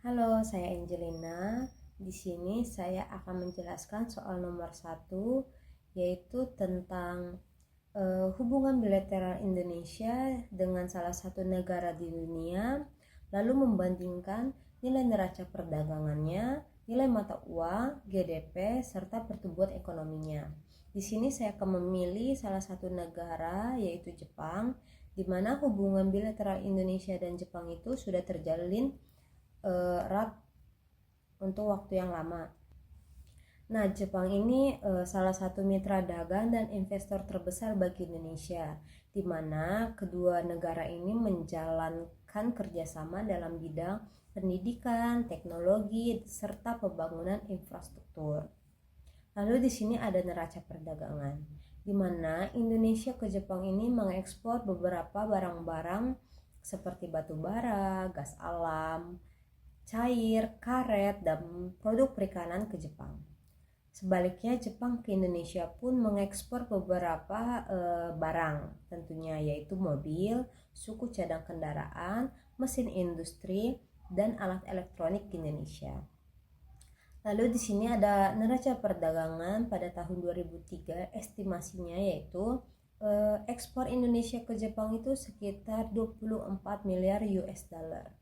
Halo, saya Angelina. Di sini saya akan menjelaskan soal nomor satu, yaitu tentang hubungan bilateral Indonesia dengan salah satu negara di dunia, lalu membandingkan nilai neraca perdagangannya, nilai mata uang, GDP, serta pertumbuhan ekonominya. Di sini saya akan memilih salah satu negara, yaitu Jepang, di mana hubungan bilateral Indonesia dan Jepang itu sudah terjalin erat untuk waktu yang lama. Nah, Jepang ini salah satu mitra dagang dan investor terbesar bagi Indonesia, di mana kedua negara ini menjalankan kerjasama dalam bidang pendidikan, teknologi, serta pembangunan infrastruktur. Lalu di sini ada neraca perdagangan, di mana Indonesia ke Jepang ini mengekspor beberapa barang-barang seperti batu bara, gas alam, cair, karet, dan produk perikanan ke Jepang. Sebaliknya, Jepang ke Indonesia pun mengekspor beberapa barang, tentunya yaitu mobil, suku cadang kendaraan, mesin industri, dan alat elektronik ke Indonesia. Lalu di sini ada neraca perdagangan pada tahun 2003, estimasinya yaitu ekspor Indonesia ke Jepang itu sekitar 24 miliar US dollar.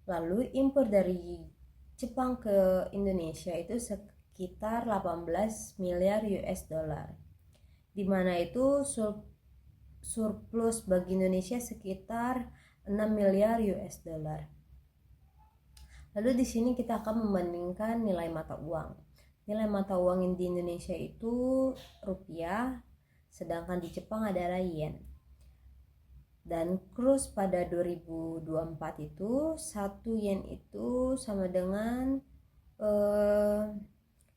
Lalu impor dari Jepang ke Indonesia itu sekitar 18 miliar US dollar. Di mana itu surplus bagi Indonesia sekitar 6 miliar US dollar. Lalu di sini kita akan membandingkan nilai mata uang. Nilai mata uang di Indonesia itu rupiah, sedangkan di Jepang adalah yen. Dan kurs pada 2024 itu 1 yen itu sama dengan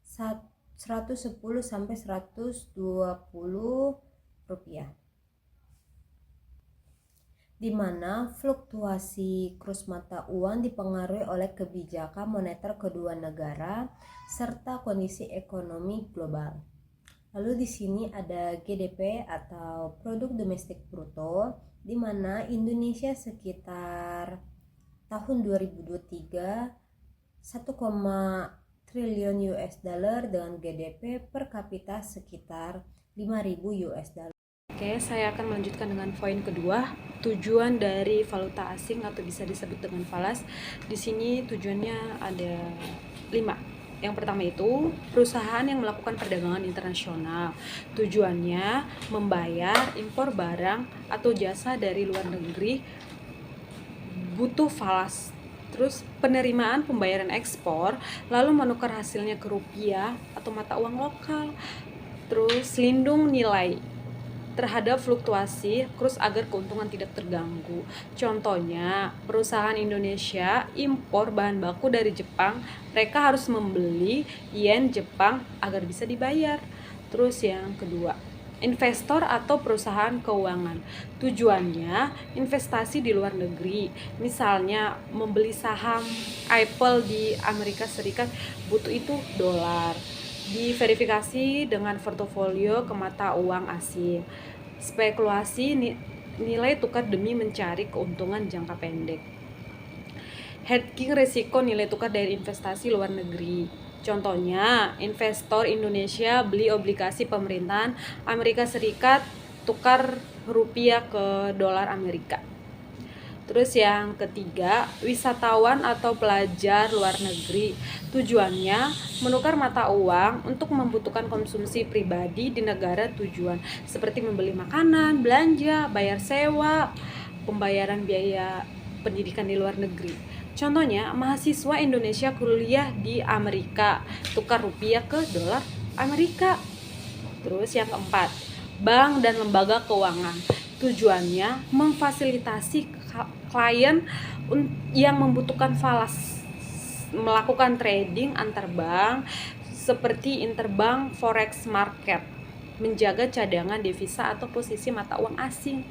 110 sampai 120 rupiah, di mana fluktuasi kurs mata uang dipengaruhi oleh kebijakan moneter kedua negara serta kondisi ekonomi global. Lalu di sini ada GDP atau produk domestik bruto, di mana Indonesia sekitar tahun 2023 1, triliun US dollar dengan GDP per kapita sekitar 5.000 US dollar. Oke, saya akan melanjutkan dengan poin kedua, tujuan dari valuta asing atau bisa disebut dengan falas. Di sini tujuannya ada 5. Yang pertama itu perusahaan yang melakukan perdagangan internasional. Tujuannya membayar impor barang atau jasa dari luar negeri butuh falas. Terus penerimaan pembayaran ekspor lalu menukar hasilnya ke rupiah atau mata uang lokal. Terus lindung nilai terhadap fluktuasi kurs agar keuntungan tidak terganggu. Contohnya, perusahaan Indonesia impor bahan baku dari Jepang, mereka harus membeli yen Jepang agar bisa dibayar. Terus yang kedua, investor atau perusahaan keuangan. Tujuannya investasi di luar negeri. Misalnya membeli saham Apple di Amerika Serikat butuh itu dolar. Diverifikasi dengan portofolio ke mata uang asing. Spekulasi nilai tukar demi mencari keuntungan jangka pendek. Hedging risiko nilai tukar dari investasi luar negeri. Contohnya, investor Indonesia beli obligasi pemerintahan Amerika Serikat tukar rupiah ke dolar Amerika. Terus yang ketiga, wisatawan atau pelajar luar negeri. Tujuannya menukar mata uang untuk membutuhkan konsumsi pribadi di negara tujuan, seperti membeli makanan, belanja, bayar sewa, pembayaran biaya pendidikan di luar negeri. Contohnya, mahasiswa Indonesia kuliah di Amerika, tukar rupiah ke dolar Amerika. Terus yang keempat, bank dan lembaga keuangan. Tujuannya memfasilitasi klien yang membutuhkan falas melakukan trading antar bank seperti interbank forex market, menjaga cadangan devisa atau posisi mata uang asing.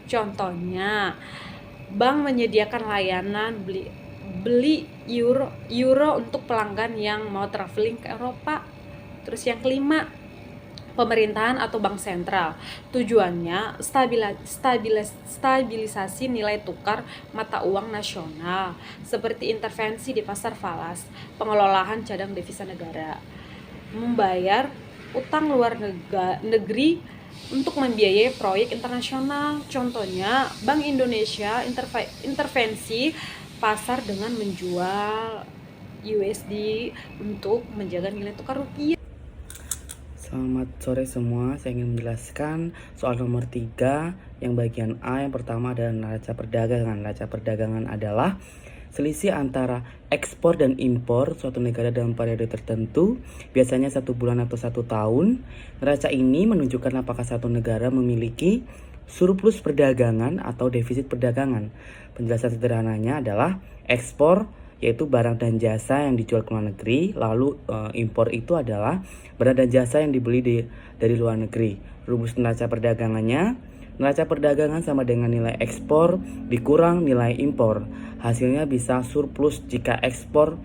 Contohnya, bank menyediakan layanan beli euro untuk pelanggan yang mau traveling ke Eropa. Terus yang kelima, pemerintahan atau bank sentral. Tujuannya stabilisasi nilai tukar mata uang nasional, seperti intervensi di pasar falas, pengelolaan cadangan devisa negara, membayar utang luar negeri untuk membiayai proyek internasional. Contohnya, Bank Indonesia intervensi pasar dengan menjual USD untuk menjaga nilai tukar rupiah. Selamat sore semua, saya ingin menjelaskan soal nomor 3 yang bagian A. Yang pertama adalah neraca perdagangan. Neraca perdagangan adalah selisih antara ekspor dan impor suatu negara dalam periode tertentu, biasanya 1 bulan atau 1 tahun. Neraca ini menunjukkan apakah satu negara memiliki surplus perdagangan atau defisit perdagangan. Penjelasan sederhananya adalah ekspor yaitu barang dan jasa yang dijual ke luar negeri, lalu impor itu adalah barang dan jasa yang dibeli dari luar negeri. Rumus neraca perdagangannya, neraca perdagangan sama dengan nilai ekspor dikurang nilai impor. Hasilnya bisa surplus jika ekspor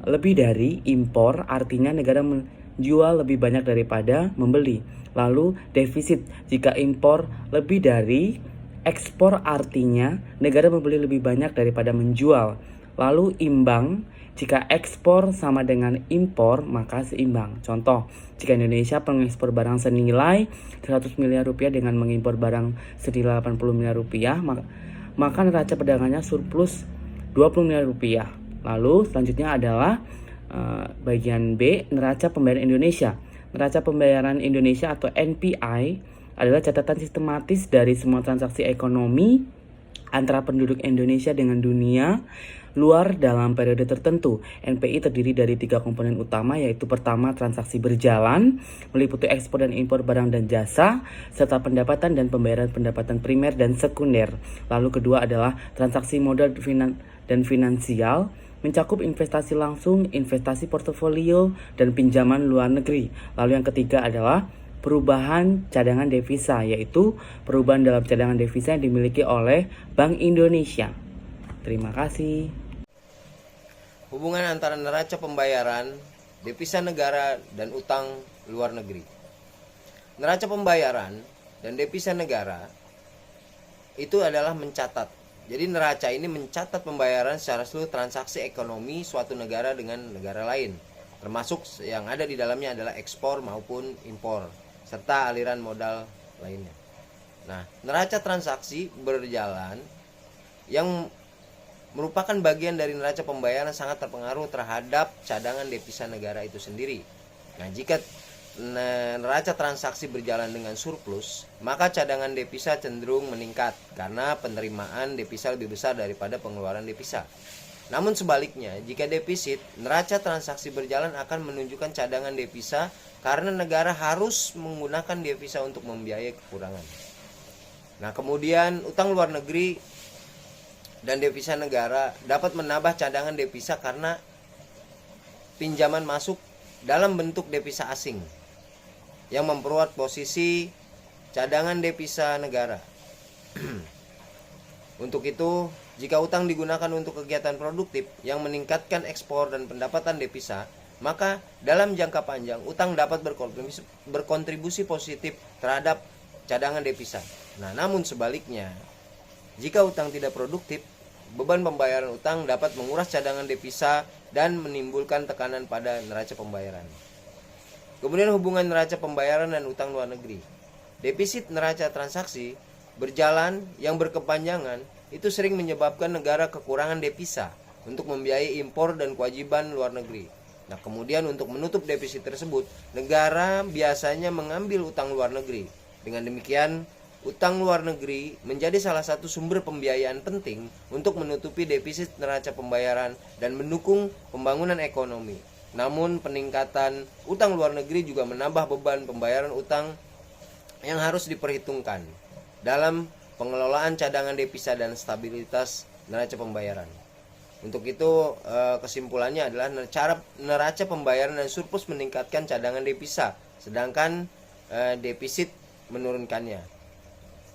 lebih dari impor, artinya negara menjual lebih banyak daripada membeli. Lalu defisit jika impor lebih dari ekspor, artinya negara membeli lebih banyak daripada menjual. Lalu imbang, jika ekspor sama dengan impor maka seimbang. Contoh, jika Indonesia pengekspor barang senilai 100 miliar rupiah dengan mengimpor barang senilai 80 miliar rupiah, maka neraca perdagangannya surplus 20 miliar rupiah. Lalu selanjutnya adalah bagian B, neraca pembayaran Indonesia. Neraca pembayaran Indonesia atau NPI adalah catatan sistematis dari semua transaksi ekonomi antara penduduk Indonesia dengan dunia luar dalam periode tertentu. NPI terdiri dari 3 komponen utama, yaitu pertama transaksi berjalan, meliputi ekspor dan impor barang dan jasa, serta pendapatan dan pembayaran pendapatan primer dan sekunder. Lalu kedua adalah transaksi modal dan finansial, mencakup investasi langsung, investasi portofolio, dan pinjaman luar negeri. Lalu yang ketiga adalah perubahan cadangan devisa, yaitu perubahan dalam cadangan devisa yang dimiliki oleh Bank Indonesia. Terima kasih. Hubungan antara neraca pembayaran, devisa negara, dan utang luar negeri. Neraca pembayaran dan devisa negara itu adalah mencatat. Jadi neraca ini mencatat pembayaran secara seluruh transaksi ekonomi suatu negara dengan negara lain, termasuk yang ada di dalamnya adalah ekspor maupun impor, serta aliran modal lainnya. Nah, neraca transaksi berjalan yang merupakan bagian dari neraca pembayaran sangat terpengaruh terhadap cadangan devisa negara itu sendiri. Nah, jika neraca transaksi berjalan dengan surplus, maka cadangan devisa cenderung meningkat karena penerimaan devisa lebih besar daripada pengeluaran devisa. Namun sebaliknya, jika defisit, neraca transaksi berjalan akan menunjukkan cadangan devisa karena negara harus menggunakan devisa untuk membiayai kekurangan. Nah, kemudian utang luar negeri dan devisa negara dapat menambah cadangan devisa karena pinjaman masuk dalam bentuk devisa asing yang memperkuat posisi cadangan devisa negara. Untuk itu, jika utang digunakan untuk kegiatan produktif yang meningkatkan ekspor dan pendapatan devisa, maka dalam jangka panjang utang dapat berkontribusi positif terhadap cadangan devisa. Nah, namun sebaliknya, jika utang tidak produktif, beban pembayaran utang dapat menguras cadangan devisa dan menimbulkan tekanan pada neraca pembayaran. Kemudian hubungan neraca pembayaran dan utang luar negeri. Defisit neraca transaksi berjalan yang berkepanjangan itu sering menyebabkan negara kekurangan devisa untuk membiayai impor dan kewajiban luar negeri. Nah, kemudian untuk menutup defisit tersebut, negara biasanya mengambil utang luar negeri. Dengan demikian, utang luar negeri menjadi salah satu sumber pembiayaan penting untuk menutupi defisit neraca pembayaran dan mendukung pembangunan ekonomi. Namun peningkatan utang luar negeri juga menambah beban pembayaran utang yang harus diperhitungkan dalam pengelolaan cadangan devisa dan stabilitas neraca pembayaran. Untuk itu kesimpulannya adalah neraca pembayaran dan surplus meningkatkan cadangan devisa, sedangkan defisit menurunkannya.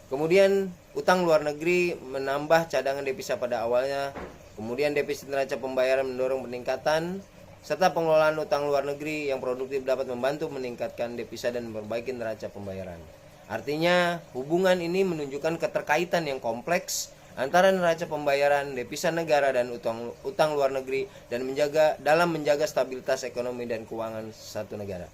Kemudian utang luar negeri menambah cadangan devisa pada awalnya. Kemudian defisit neraca pembayaran mendorong peningkatan serta pengelolaan utang luar negeri yang produktif dapat membantu meningkatkan devisa dan memperbaiki neraca pembayaran. Artinya, hubungan ini menunjukkan keterkaitan yang kompleks antara neraca pembayaran, devisa negara dan utang luar negeri dan dalam menjaga stabilitas ekonomi dan keuangan satu negara.